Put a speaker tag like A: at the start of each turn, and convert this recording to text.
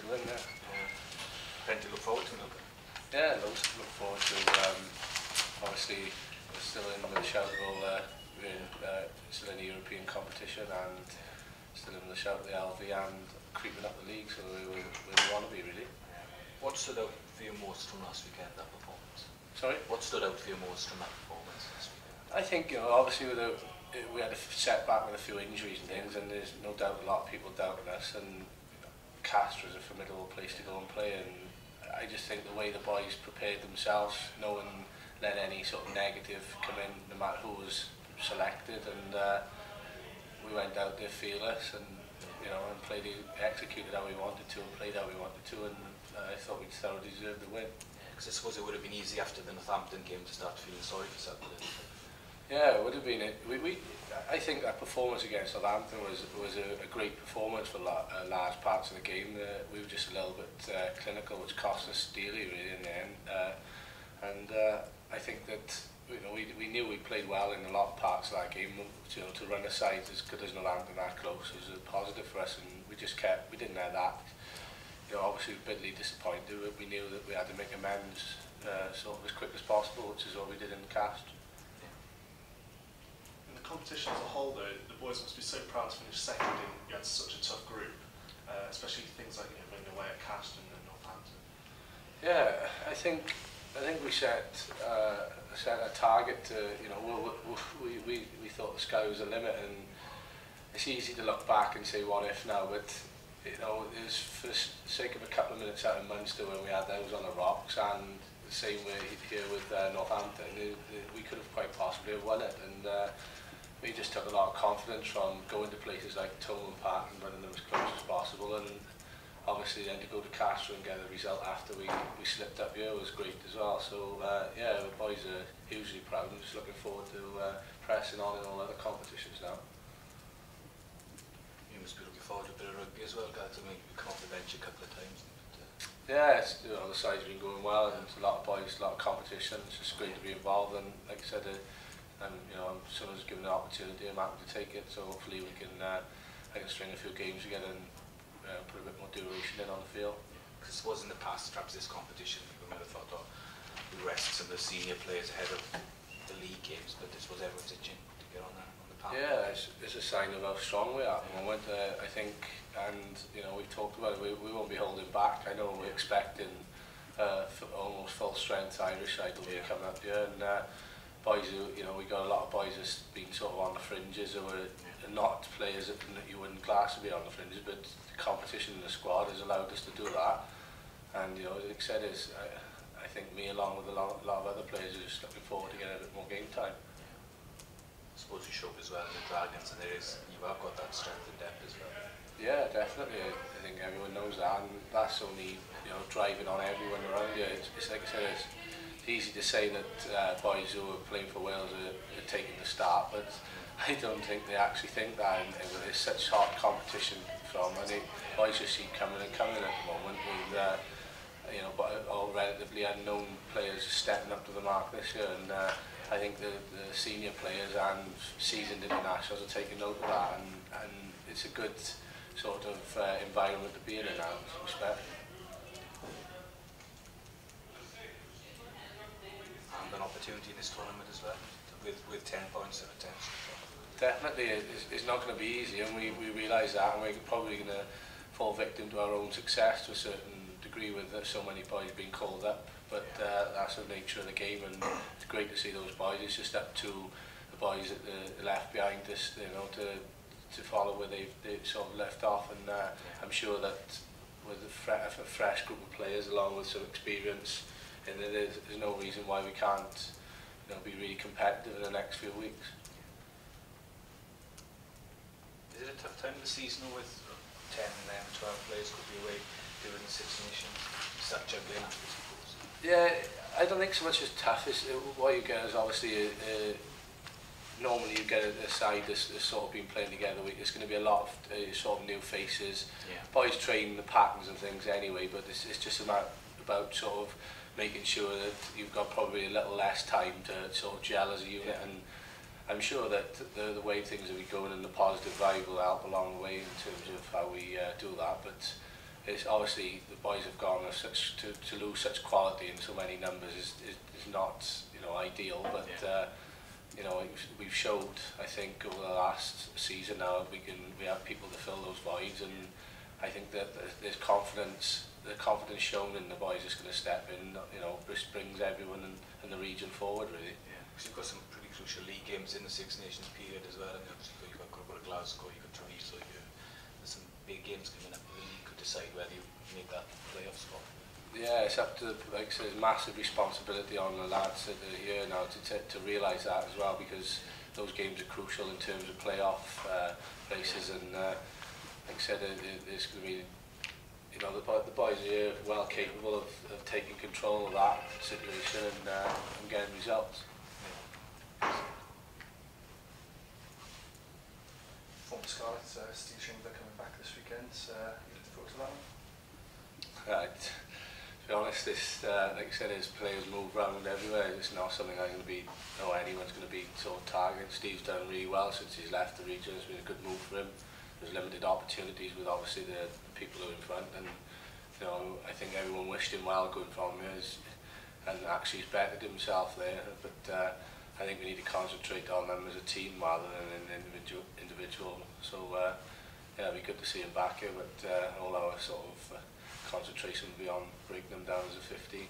A: win, yeah.
B: Plenty to look forward to, look.
A: Yeah, loads to look forward to. Obviously, we're still in with the shout of still in the European competition and still in the shout of the LV and creeping up the league, so where we want to be, really.
B: What stood out for you most from last weekend, that performance?
A: Sorry?
B: What stood out for you most from that performance this weekend?
A: I think, obviously we had a setback with a few injuries and things, and there's no doubt a lot of people doubting us, and Castres is a formidable place to go and play, and I just think the way the boys prepared themselves, no one let any sort of negative come in, no matter who was selected, and we went out there fearless and executed how we wanted to and played how we wanted to, and I thought we thoroughly deserved the win.
B: Because I suppose it would have been easy after the Northampton game to start feeling sorry for Saturday.
A: Yeah, it would have been. I think that performance against Northampton was a great performance for large parts of the game. We were just a little bit clinical, which cost us dearly really in the end. I think that we knew we played well in a lot of parts of that game. To run a side as good as Northampton that close was a positive for us, and we didn't have that. Obviously bitterly disappointed. We knew that we had to make amends sort of as quick as possible, which is what we did in Castres.
C: Competition as a whole, though, the boys must be so proud to finish second against such a tough group, especially things like running away at Castres and Northampton.
A: Yeah, I think we set a target to, we thought the sky was the limit, and it's easy to look back and say what if now, but it was for the sake of a couple of minutes out in Munster when we had those on the rocks, and the same way here with Northampton, we could have quite possibly have won it, and we just took a lot of confidence from going to places like Thomond Park and running them as close as possible, and obviously then to go to Castres and get a result after we slipped up here was great as well. So yeah, the boys are hugely proud and just looking forward to pressing on in all other competitions now.
B: You must be looking forward to a bit of rugby as well, Gareth. I mean, you've come off the bench a couple of times.
A: Yeah, the side's been going well, and it's a lot of boys, a lot of competition. It's just great to be involved, and like I said, someone's given an opportunity, I'm happy to take it, so hopefully we can I can string a few games together and put a bit more duration in on the field.
B: Because it was in the past, perhaps this competition, people might have thought, we rest some of the senior players ahead of the league games, but this was everyone's itching to get on the panel.
A: Yeah, it's a sign of how strong we are at the moment, I think, and we've talked about it, we won't be holding back. I know we're expecting almost full strength Irish side will be coming up here, and boys who, we got a lot of boys who've been sort of on the fringes, who are not players that you wouldn't class to be on the fringes, but the competition in the squad has allowed us to do that. And as I said, I think me along with a lot of other players are just looking forward to getting a bit more game time.
B: I suppose you showed as well in the Dragons, and you have got that strength and depth as well.
A: Yeah, definitely. I think everyone knows that, and that's only driving on everyone around you. It's like I said, it's easy to say that boys who are playing for Wales are taking the start, but I don't think they actually think that, and there's such hot competition from, and boys just keep coming and coming at the moment with all relatively unknown players stepping up to the mark this year, and I think the senior players and seasoned internationals are taking note of that, and it's a good sort of environment to be in now, in respect.
B: An opportunity in this tournament as well, with 10 points of attention.
A: Definitely, it's not going to be easy, and we realise that, and we're probably going to fall victim to our own success to a certain degree with so many boys being called up, but that's the nature of the game, and it's great to see those boys. It's just up to the boys at the left behind us, to follow where they sort of left off, and I'm sure that with a fresh group of players along with some experience, and there's no reason why we can't be really competitive in the next few weeks.
B: Is it a tough time of the season with 10, 11, 12 players could be away during the Six Nations? Start juggling after, I suppose.
A: Yeah, I don't think so much as tough. What you get is obviously normally you get a side that's sort of been playing together. There's going to be a lot of sort of new faces. Yeah. Boys train the patterns and things anyway, but it's just about sort of making sure that you've got probably a little less time to sort of gel as a unit, and I'm sure that the way things will be going and the positive vibe will help along the way in terms of how we do that. But it's obviously the boys have gone with such to lose such quality in so many numbers is not, you know, ideal, but you know, we've showed, I think, over the last season now we have people to fill those voids, and I think that there's confidence. The confidence shown in the boys is going to step in, you know, brings everyone in the region forward, really.
B: Yeah, because you've got some pretty crucial league games in the Six Nations period as well, and obviously you've got Glasgow, you've got Treviso, there's some big games coming up. The league could decide whether you make that playoff spot.
A: Yeah, it's up to, like I said, massive responsibility on the lads that are here now to realise that as well, because those games are crucial in terms of playoff places, and like I said, there's going to be, you know, the boys are well capable of taking control of that situation and getting results.
D: Former Scarlets, Steve Shingler coming back this weekend. You looking forward to that one?
A: To be honest, this, like I said, his players move around everywhere. It's not something I'm going to be, anyone's going to be sort of targeting. Steve's done really well since he's left the region. It's been a good move for him. There's limited opportunities with obviously the people who are in front, and you know, I think everyone wished him well going from here, and actually he's bettered himself there. But I think we need to concentrate on them as a team rather than an individual. So yeah, it'd be good to see him back here, but all our sort of concentration will be on breaking them down as a 15.